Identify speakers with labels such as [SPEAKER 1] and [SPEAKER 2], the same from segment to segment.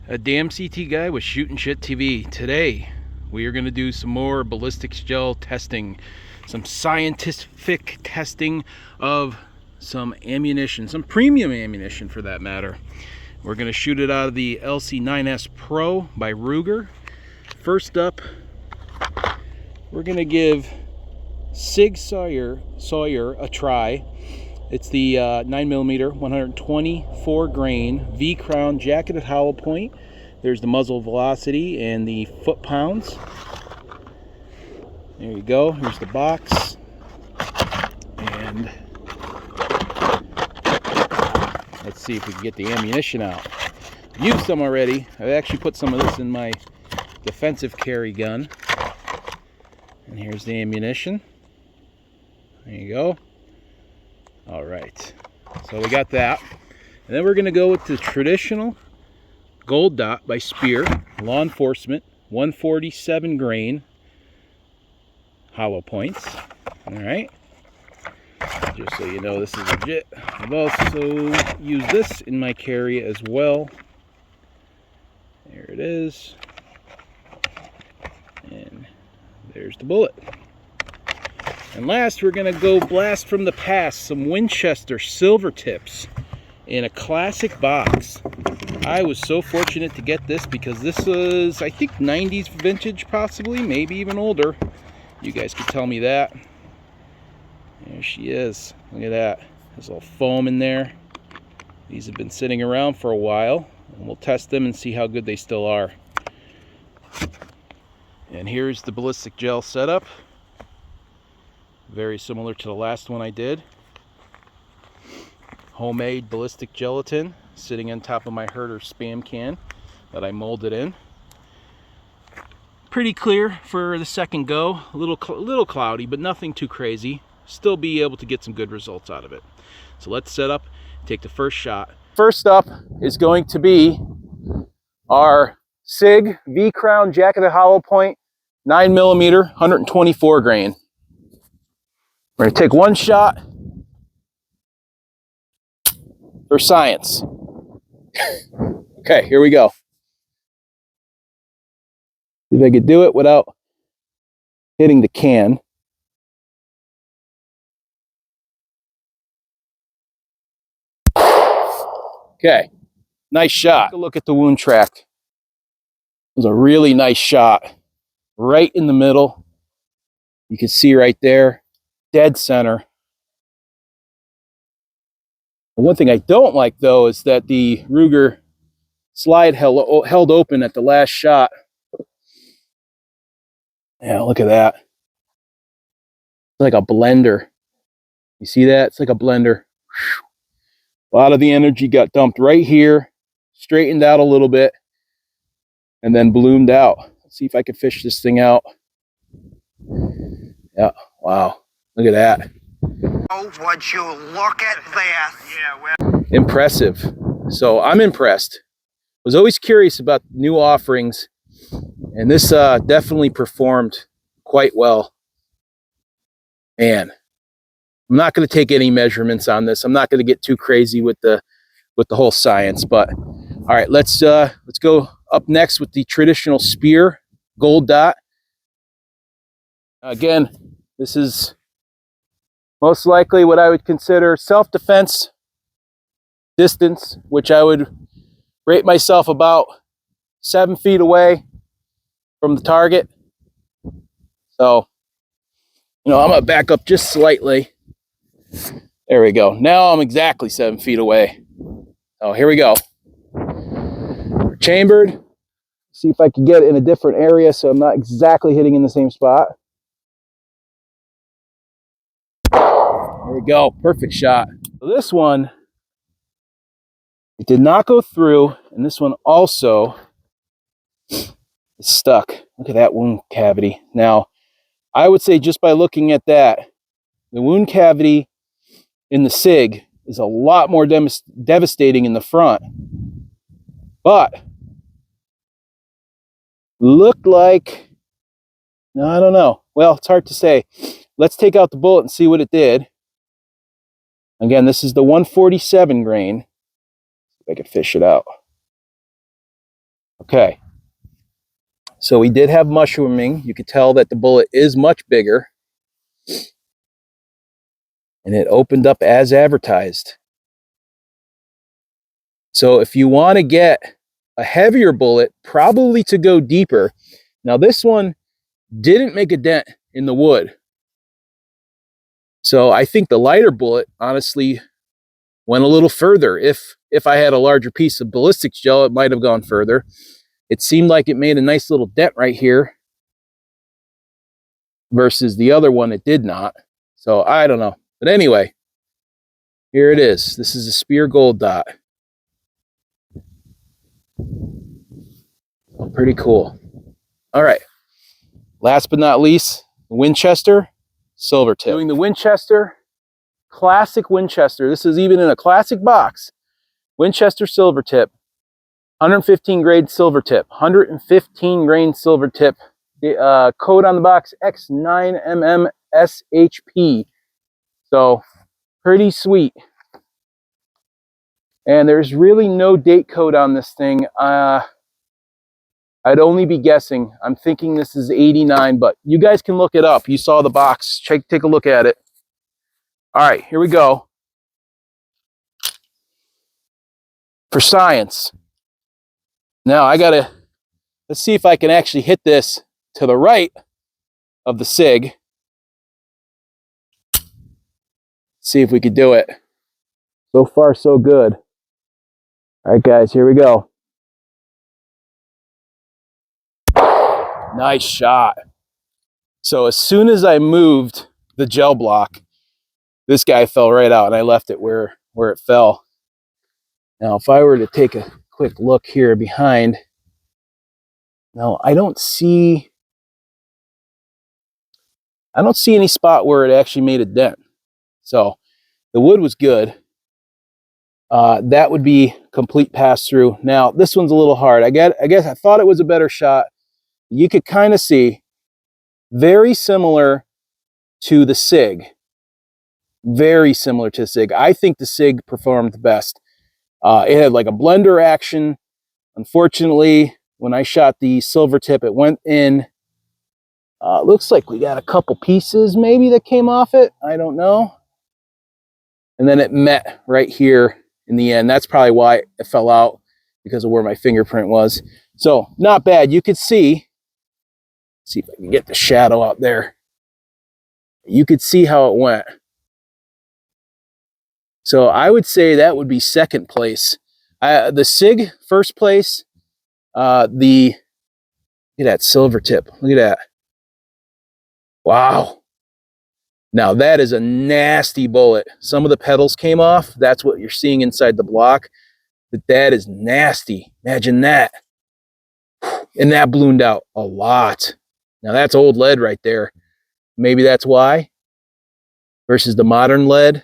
[SPEAKER 1] A damn CT guy with Shootin' Shit TV. Today we are going to do some more ballistics gel testing, some scientific testing of some ammunition, some premium ammunition for that matter. We're going to shoot it out of the LC9s Pro by Ruger. First up, we're going to give Sig Sauer a try. It's the 9mm 124 grain V Crown jacketed hollow point. There's the muzzle velocity and the foot pounds. There you go. Here's the box. And let's see if we can get the ammunition out. I've used some already. I've actually put some of this in my defensive carry gun. And here's the ammunition. There you go. All right, so we got that. And then we're going to go with the traditional Gold Dot by Speer, law enforcement, 147 grain hollow points. All right, just so you know, this is legit. I've also used this in my carry as well. There it is. And there's the bullet. And last, we're going to go blast from the past some Winchester Silver Tips in a classic box. I was so fortunate to get this because this was, I think, 90s vintage possibly, maybe even older. You guys could tell me that. There she is. Look at that. There's a little foam in there. These have been sitting around for a while, and we'll test them and see how good they still are. And here's the ballistic gel setup. Very similar to the last one I did. Homemade ballistic gelatin sitting on top of my Herder spam can that I molded in. Pretty clear for the second go. A little cloudy, but nothing too crazy. Still be able to get some good results out of it. So let's set up and take the first shot. First up is going to be our Sig V Crown jacketed hollow point 9mm 124 grain. We're going to take one shot for science. Okay, here we go. See if I could do it without hitting the can. Okay, nice shot. Take a look at the wound track. It was a really nice shot. Right in the middle. You can see right there. Dead center. The one thing I don't like though is that the Ruger slide held open at the last shot. Yeah, look at that. It's like a blender. You see that? It's like a blender. Whew. A lot of the energy got dumped right here, straightened out a little bit, and then ballooned out. Let's see if I can fish this thing out. Yeah, wow. Look at that.
[SPEAKER 2] Oh, would you look at this? Yeah, well.
[SPEAKER 1] Impressive. So I'm impressed. Was always curious about new offerings, and this definitely performed quite well. Man, I'm not going to take any measurements on this. I'm not going to get too crazy with the whole science, but all right, let's go up next with the traditional Speer Gold Dot. Again, this is most likely what I would consider self-defense distance, which I would rate myself about 7 feet away from the target. So, I'm gonna back up just slightly. There we go. Now I'm exactly 7 feet away. Oh, here we go. We're chambered. See if I can get it in a different area so I'm not exactly hitting in the same spot. There we go, perfect shot. So this one, it did not go through, and this one also is stuck. Look at that wound cavity. Now, I would say just by looking at that, the wound cavity in the Sig is a lot more devastating in the front. But, looked like, no, I don't know. Well, it's hard to say. Let's take out the bullet and see what it did. Again, this is the 147 grain. If I can fish it out. Okay. So we did have mushrooming. You could tell that the bullet is much bigger. And it opened up as advertised. So if you want to get a heavier bullet, probably to go deeper. Now this one didn't make a dent in the wood. So I think the lighter bullet honestly went a little further. If I had a larger piece of ballistics gel, it might have gone further. It seemed like it made a nice little dent right here versus the other one, it did not. So I don't know. But anyway, here it is. This is a Speer Gold Dot. Oh, pretty cool. All right. Last but not least, Winchester Silver Tip. Doing the Winchester, classic Winchester. This is even in a classic box. Winchester Silver Tip. 115 grade silver tip. 115 grain silver tip. The code on the box, X9mmSHP. So pretty sweet. And there's really no date code on this thing. I'd only be guessing. I'm thinking this is 89, but you guys can look it up. You saw the box. Take a look at it. All right, here we go. For science. Now let's see if I can actually hit this to the right of the Sig. See if we could do it. So far, so good. All right, guys, here we go. Nice shot. So as soon as I moved the gel block, this guy fell right out, and I left it where it fell. Now, if I were to take a quick look here behind, no, I don't see any spot where it actually made a dent. So the wood was good. That would be complete pass through. Now this one's a little hard. I guess I thought it was a better shot. You could kind of see very similar to the Sig. Very similar to the Sig. I think the Sig performed best. It had like a blender action. Unfortunately, when I shot the silver tip, it went in. Looks like we got a couple pieces maybe that came off it. I don't know. And then it met right here in the end. That's probably why it fell out, because of where my fingerprint was. So not bad. You could see if I can get the shadow out there. You could see how it went. So I would say that would be second place. The Sig, first place. Look at that silver tip. Look at that. Wow. Now that is a nasty bullet. Some of the petals came off. That's what you're seeing inside the block. But that is nasty. Imagine that. And that ballooned out a lot. Now that's old lead right there. Maybe that's why. Versus the modern lead.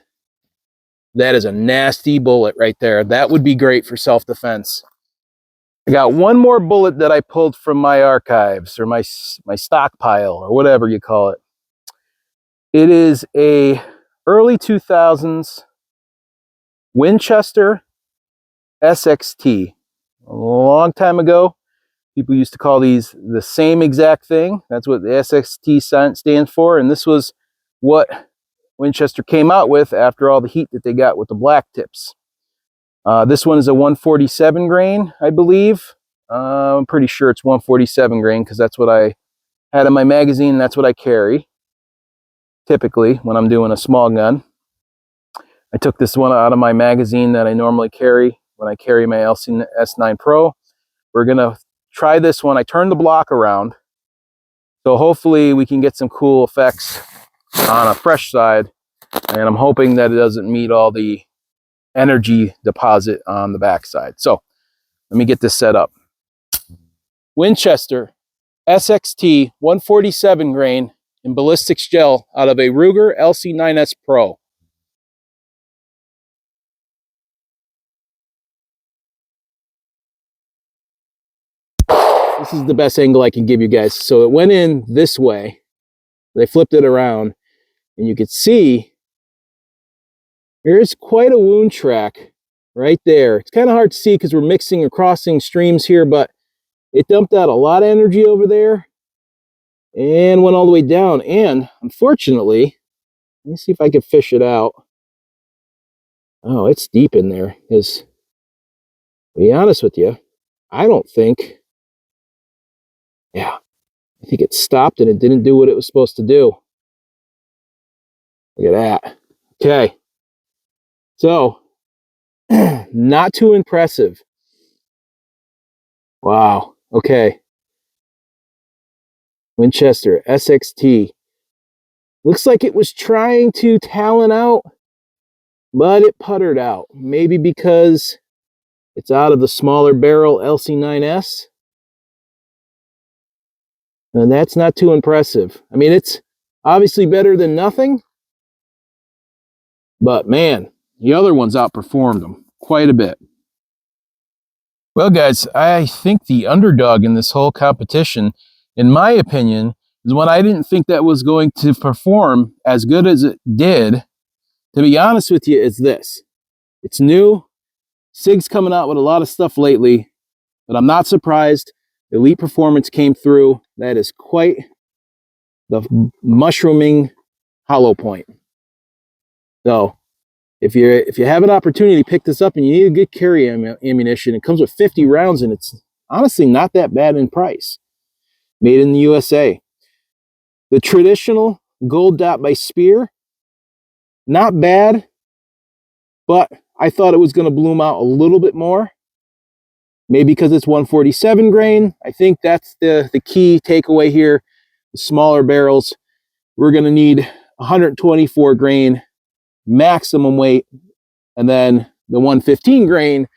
[SPEAKER 1] That is a nasty bullet right there. That would be great for self-defense. I got one more bullet that I pulled from my archives, or my stockpile, or whatever you call it. It is a early 2000s Winchester SXT. A long time ago, people used to call these the same exact thing. That's what the SXT stands for, and this was what Winchester came out with after all the heat that they got with the black tips. This one is a 147 grain, I believe. I'm pretty sure it's 147 grain because that's what I had in my magazine. That's what I carry typically when I'm doing a small gun. I took this one out of my magazine that I normally carry when I carry my LC9s Pro. We're gonna try this one. I turned the block around, so hopefully we can get some cool effects on a fresh side, and I'm hoping that it doesn't meet all the energy deposit on the backside. So let me get this set up. Winchester SXT 147 grain in ballistics gel out of a Ruger LC9s Pro. This is the best angle I can give you guys. So it went in this way. They flipped it around, and you could see there's quite a wound track right there. It's kind of hard to see because we're mixing or crossing streams here, but it dumped out a lot of energy over there and went all the way down. And unfortunately, let me see if I can fish it out. Oh, it's deep in there. Because, to be honest with you, I don't think, yeah, I think it stopped and it didn't do what it was supposed to do. Look at that. Okay. So, not too impressive. Wow. Okay. Winchester SXT. Looks like it was trying to talon out, but it puttered out. Maybe because it's out of the smaller barrel LC9s. And that's not too impressive. I mean, it's obviously better than nothing. But man, the other ones outperformed them quite a bit. Well, guys, I think the underdog in this whole competition, in my opinion, is one I didn't think that was going to perform as good as it did. To be honest with you, is this. It's new. Sig's coming out with a lot of stuff lately, but I'm not surprised. Elite Performance came through. That is quite the mushrooming hollow point. So if you have an opportunity to pick this up and you need a good carry ammunition, it comes with 50 rounds and it's honestly not that bad in price. Made in the USA. The traditional Gold Dot by Speer, not bad, but I thought it was going to bloom out a little bit more. Maybe because it's 147 grain. I think that's the key takeaway here. The smaller barrels, we're going to need 124 grain maximum weight, and then the 115 grain,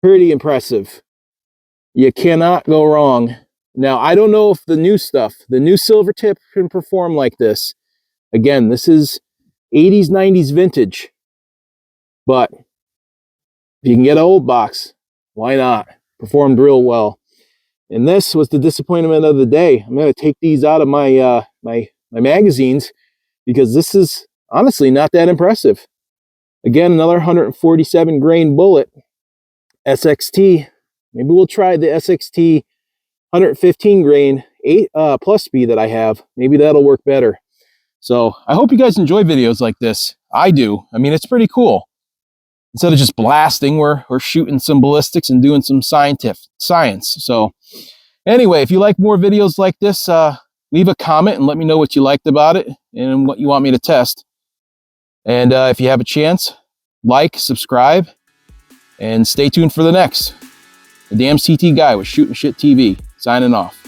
[SPEAKER 1] pretty impressive. You cannot go wrong. Now, I don't know if the new stuff, the new Silvertip can perform like this. Again, this is 80s, 90s vintage, but if you can get an old box, why not? Performed real well. And this was the disappointment of the day. I'm going to take these out of my my magazines because this is honestly not that impressive. Again, another 147 grain bullet. SXT. Maybe we'll try the SXT 115 grain 8 plus speed that I have. Maybe that'll work better. So I hope you guys enjoy videos like this. I do. I mean, it's pretty cool. Instead of just blasting, we're shooting some ballistics and doing some science. So anyway, if you like more videos like this, leave a comment and let me know what you liked about it and what you want me to test. And if you have a chance, like, subscribe, and stay tuned for the next. The Damn CT Guy with Shooting Shit TV, signing off.